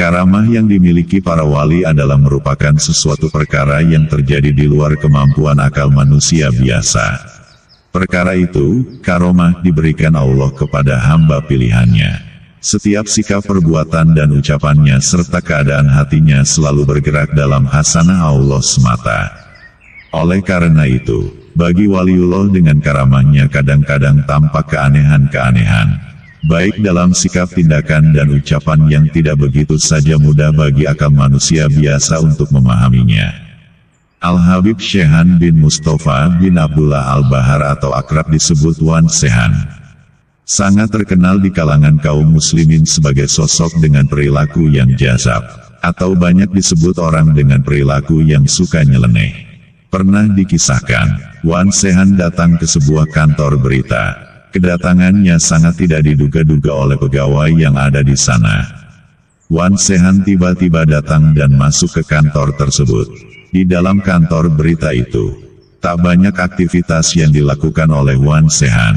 Karamah yang dimiliki para wali adalah merupakan sesuatu perkara yang terjadi di luar kemampuan akal manusia biasa. Perkara itu, karomah diberikan Allah kepada hamba pilihannya. Setiap sikap perbuatan dan ucapannya serta keadaan hatinya selalu bergerak dalam hasanah Allah semata. Oleh karena itu, bagi waliullah dengan karamahnya kadang-kadang tampak keanehan-keanehan. Baik dalam sikap tindakan dan ucapan yang tidak begitu saja mudah bagi akal manusia biasa untuk memahaminya. Al-Habib Shehan bin Mustafa bin Abdullah Al-Bahar atau akrab disebut Wan Shehan, sangat terkenal di kalangan kaum muslimin sebagai sosok dengan perilaku yang jazab, atau banyak disebut orang dengan perilaku yang suka nyeleneh. Pernah dikisahkan, Wan Shehan datang ke sebuah kantor berita. Kedatangannya sangat tidak diduga-duga oleh pegawai yang ada di sana. Wan Shehan tiba-tiba datang dan masuk ke kantor tersebut. Di dalam kantor berita itu, tak banyak aktivitas yang dilakukan oleh Wan Shehan.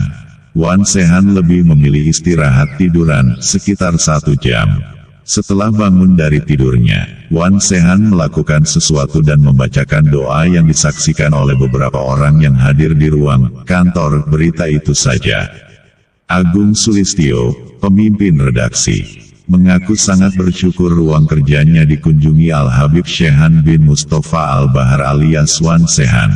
Wan Shehan lebih memilih istirahat tiduran sekitar 1 jam. Setelah bangun dari tidurnya, Wan Shehan melakukan sesuatu dan membacakan doa yang disaksikan oleh beberapa orang yang hadir di ruang kantor berita itu saja. Agung Sulistyo, pemimpin redaksi, mengaku sangat bersyukur ruang kerjanya dikunjungi Al-Habib Shehan bin Mustafa Al-Bahar alias Wan Shehan.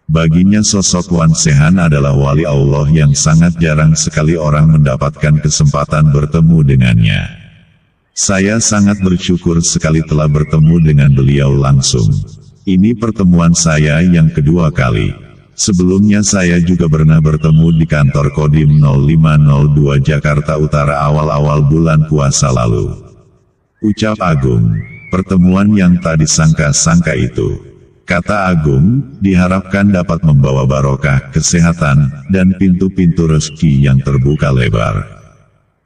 Baginya sosok Wan Shehan adalah wali Allah yang sangat jarang sekali orang mendapatkan kesempatan bertemu dengannya. Saya sangat bersyukur sekali telah bertemu dengan beliau langsung. Ini pertemuan saya yang kedua kali. Sebelumnya saya juga pernah bertemu di kantor Kodim 0502 Jakarta Utara awal-awal bulan puasa lalu. Ucap Agung, pertemuan yang tak disangka-sangka itu, kata Agung, diharapkan dapat membawa barokah, kesehatan, dan pintu-pintu rezeki yang terbuka lebar.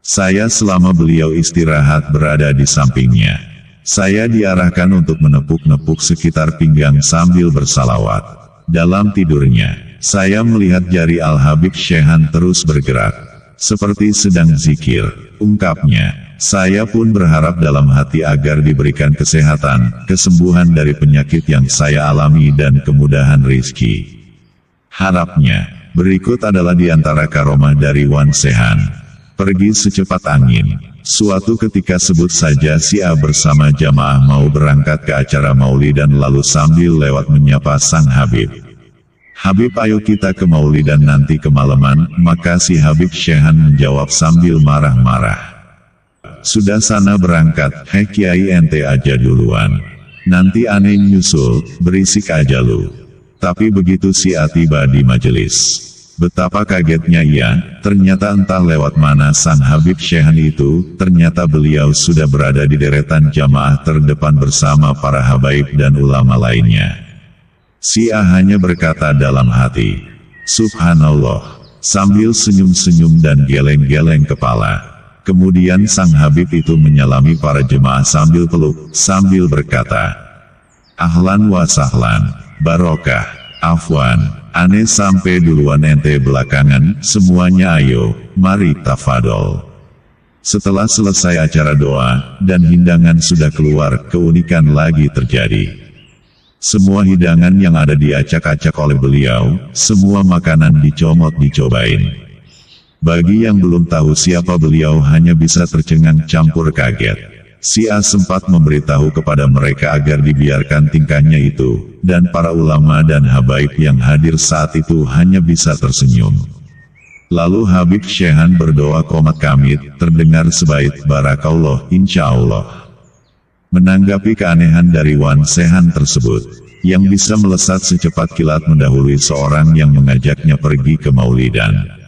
Saya selama beliau istirahat berada di sampingnya. Saya diarahkan untuk menepuk-nepuk sekitar pinggang sambil bersalawat. Dalam tidurnya, saya melihat jari Al-Habib Shehan terus bergerak, seperti sedang zikir, ungkapnya. Saya pun berharap dalam hati agar diberikan kesehatan, kesembuhan dari penyakit yang saya alami dan kemudahan rizki. Harapnya, berikut adalah di antara karomah dari Wan Shehan. Pergi secepat angin. Suatu ketika sebut saja si A bersama jamaah mau berangkat ke acara maulidan lalu sambil lewat menyapa sang Habib. Habib, ayo kita ke maulidan nanti kemalaman, maka si Habib Shehan menjawab sambil marah-marah. Sudah sana berangkat, hei kiai ente aja duluan. Nanti aneh nyusul, berisik aja lu. Tapi begitu si A tiba di majelis, betapa kagetnya ia, ternyata entah lewat mana sang Habib Shehan itu, ternyata beliau sudah berada di deretan jamaah terdepan bersama para habaib dan ulama lainnya. Si A hanya berkata dalam hati, Subhanallah, sambil senyum-senyum dan geleng-geleng kepala. Kemudian sang Habib itu menyalami para jemaah sambil peluk, sambil berkata, Ahlan wa sahlan, barokah, afwan. Aneh sampai duluan ente belakangan, semuanya ayo, mari tafadol. Setelah selesai acara doa, dan hidangan sudah keluar, keunikan lagi terjadi. Semua hidangan yang ada diacak-acak oleh beliau, semua makanan dicomot dicobain. Bagi yang belum tahu siapa beliau hanya bisa tercengang campur kaget. Si A sempat memberitahu kepada mereka agar dibiarkan tingkahnya itu, dan para ulama dan habaib yang hadir saat itu hanya bisa tersenyum. Lalu Habib Shehan berdoa qomat kamit, terdengar sebaik barakallah insyaallah. Menanggapi keanehan dari Wan Shehan tersebut, yang bisa melesat secepat kilat mendahului seorang yang mengajaknya pergi ke maulidan.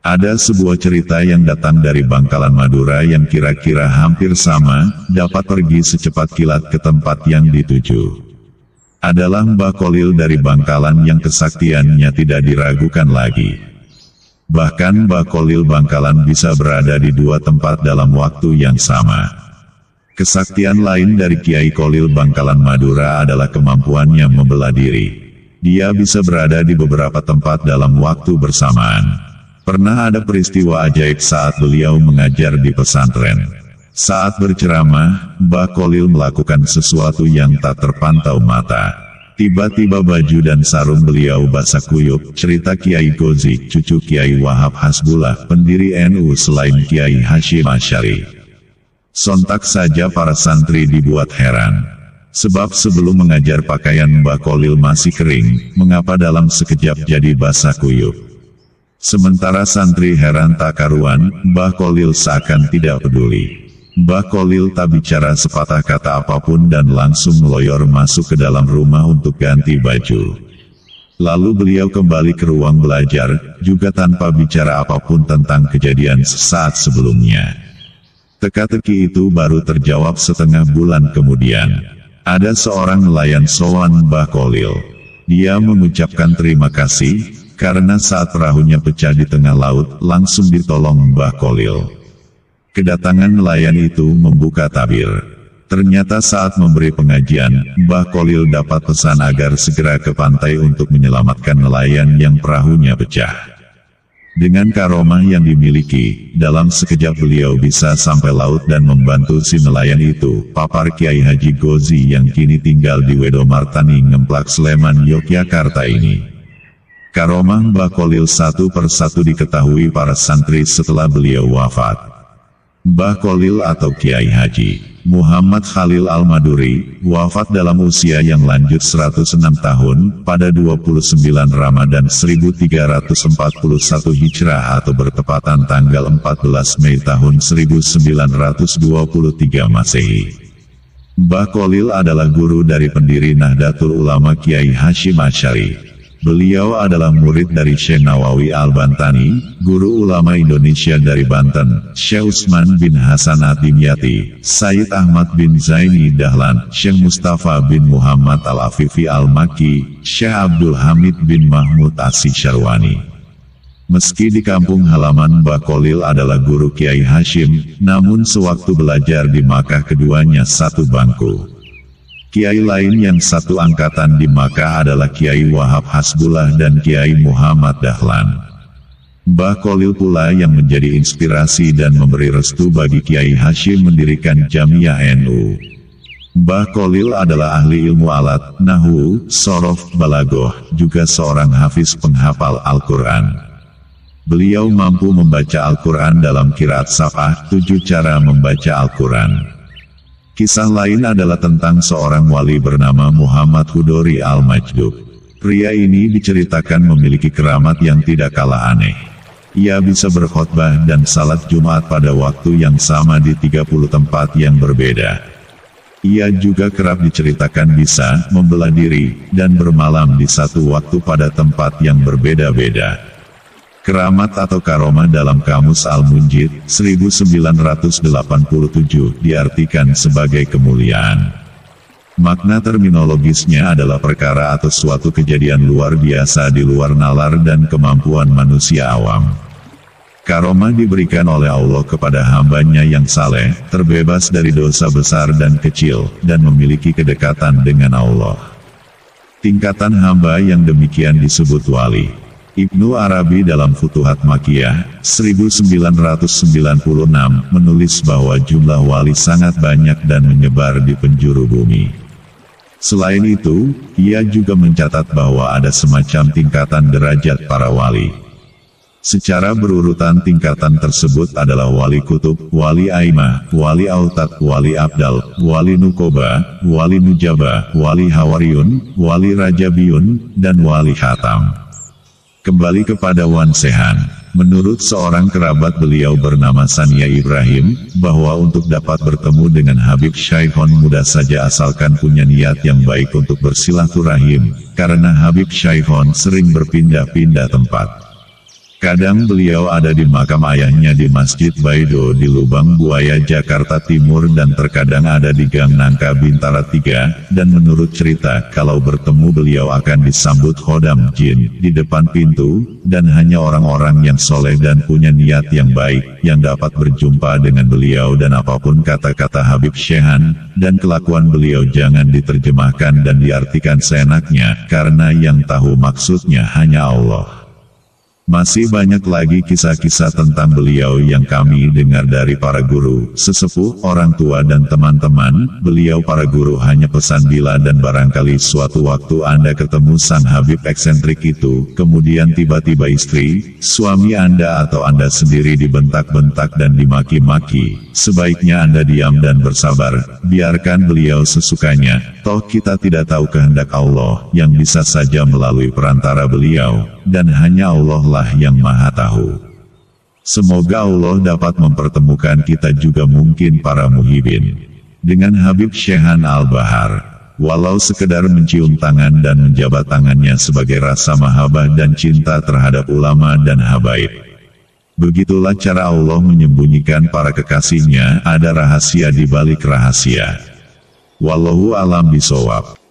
Ada sebuah cerita yang datang dari Bangkalan Madura yang kira-kira hampir sama, dapat pergi secepat kilat ke tempat yang dituju. Adalah Mbah Kolil dari Bangkalan yang kesaktiannya tidak diragukan lagi. Bahkan Mbah Kolil Bangkalan bisa berada di 2 tempat dalam waktu yang sama. Kesaktian lain dari Kiai Kolil Bangkalan Madura adalah kemampuannya membela diri. Dia bisa berada di beberapa tempat dalam waktu bersamaan. Pernah ada peristiwa ajaib saat beliau mengajar di pesantren. Saat berceramah, Mbah Kholil melakukan sesuatu yang tak terpantau mata. Tiba-tiba baju dan sarung beliau basah kuyup. Cerita Kiai Gozi, cucu Kiai Wahab Hasbullah, pendiri NU selain Kiai Hashim Asy'ari. Sontak saja para santri dibuat heran. Sebab sebelum mengajar pakaian Mbah Kholil masih kering, mengapa dalam sekejap jadi basah kuyup? Sementara santri heran tak karuan, Mbah Kholil seakan tidak peduli. Mbah Kholil tak bicara sepatah kata apapun dan langsung meloyor masuk ke dalam rumah untuk ganti baju. Lalu beliau kembali ke ruang belajar, juga tanpa bicara apapun tentang kejadian sesaat sebelumnya. Teka-teki itu baru terjawab setengah bulan kemudian. Ada seorang nelayan sowan Mbah Kholil. Dia mengucapkan terima kasih, karena saat perahunya pecah di tengah laut, langsung ditolong Mbah Kholil. Kedatangan nelayan itu membuka tabir. Ternyata saat memberi pengajian, Mbah Kholil dapat pesan agar segera ke pantai untuk menyelamatkan nelayan yang perahunya pecah. Dengan karomah yang dimiliki, dalam sekejap beliau bisa sampai laut dan membantu si nelayan itu, papar Kiai Haji Gozi yang kini tinggal di Wedomartani Ngemplak Sleman Yogyakarta ini. Karomah Mbah Kholil satu persatu diketahui para santri setelah beliau wafat. Mbah Kholil atau Kiai Haji Muhammad Khalil Al-Maduri, wafat dalam usia yang lanjut 106 tahun, pada 29 Ramadan 1341 Hijrah atau bertepatan tanggal 14 Mei tahun 1923 Masehi. Mbah Kholil adalah guru dari pendiri Nahdlatul Ulama Kiai Hashim Asy'ari. Beliau adalah murid dari Syekh Nawawi Al-Bantani, guru ulama Indonesia dari Banten, Syekh Utsman bin Hasan At-Dimyati, Sayyid Ahmad bin Zaini Dahlan, Syekh Mustafa bin Muhammad Al-Afifi Al-Makki, Syekh Abdul Hamid bin Mahmud As-Syarwani. Meski di kampung halaman Mbah Kholil adalah guru Kiai Hashim, namun sewaktu belajar di Makkah keduanya satu bangku. Kiai lain yang satu angkatan di Makkah adalah Kiai Wahab Hasbullah dan Kiai Muhammad Dahlan. Mbah Kholil pula yang menjadi inspirasi dan memberi restu bagi Kiai Hashim mendirikan Jamiah NU. Mbah Kholil adalah ahli ilmu alat, nahwu, sorof, balagoh, juga seorang hafiz penghafal Al-Quran. Beliau mampu membaca Al-Quran dalam qiraat sab'ah, 7 cara membaca Al-Quran. Kisah lain adalah tentang seorang wali bernama Muhammad Hudori Al-Majdub. Pria ini diceritakan memiliki keramat yang tidak kalah aneh. Ia bisa berkhotbah dan salat Jumat pada waktu yang sama di 30 tempat yang berbeda. Ia juga kerap diceritakan bisa membelah diri dan bermalam di satu waktu pada tempat yang berbeda-beda. Keramat atau karomah dalam Kamus Al-Munjid, 1987, diartikan sebagai kemuliaan. Makna terminologisnya adalah perkara atau suatu kejadian luar biasa di luar nalar dan kemampuan manusia awam. Karomah diberikan oleh Allah kepada hambanya yang saleh, terbebas dari dosa besar dan kecil, dan memiliki kedekatan dengan Allah. Tingkatan hamba yang demikian disebut wali. Ibnu Arabi dalam Futuhat Makkiyah, 1996, menulis bahwa jumlah wali sangat banyak dan menyebar di penjuru bumi. Selain itu, ia juga mencatat bahwa ada semacam tingkatan derajat para wali. Secara berurutan tingkatan tersebut adalah wali kutub, wali aimah, wali autad, wali abdal, wali nukoba, wali nujaba, wali hawariyun, wali rajabiyun, dan wali khatam. Kembali kepada Wan Sehan, menurut seorang kerabat beliau bernama Sania Ibrahim, bahwa untuk dapat bertemu dengan Habib Syaihon mudah saja asalkan punya niat yang baik untuk bersilaturahim, karena Habib Syaihon sering berpindah-pindah tempat. Kadang beliau ada di makam ayahnya di Masjid Baido di Lubang Buaya Jakarta Timur dan terkadang ada di Gang Nangka Bintara 3, dan menurut cerita kalau bertemu beliau akan disambut khodam jin di depan pintu, dan hanya orang-orang yang soleh dan punya niat yang baik yang dapat berjumpa dengan beliau dan apapun kata-kata Habib Syehan dan kelakuan beliau jangan diterjemahkan dan diartikan seenaknya karena yang tahu maksudnya hanya Allah. Masih banyak lagi kisah-kisah tentang beliau yang kami dengar dari para guru, sesepuh, orang tua dan teman-teman. Beliau para guru hanya pesan bila dan barangkali suatu waktu Anda ketemu sang Habib eksentrik itu, kemudian tiba-tiba istri, suami Anda atau Anda sendiri dibentak-bentak dan dimaki-maki, sebaiknya Anda diam dan bersabar, biarkan beliau sesukanya, toh kita tidak tahu kehendak Allah, yang bisa saja melalui perantara beliau, dan hanya Allah lah yang maha tahu. Semoga Allah dapat mempertemukan kita juga mungkin para muhibin dengan Habib Syekhan Al-Bahar, walau sekedar mencium tangan dan menjabat tangannya sebagai rasa mahabbah dan cinta terhadap ulama dan habaib. Begitulah cara Allah menyembunyikan para kekasihnya, ada rahasia di balik rahasia. Wallahu alam bisawab.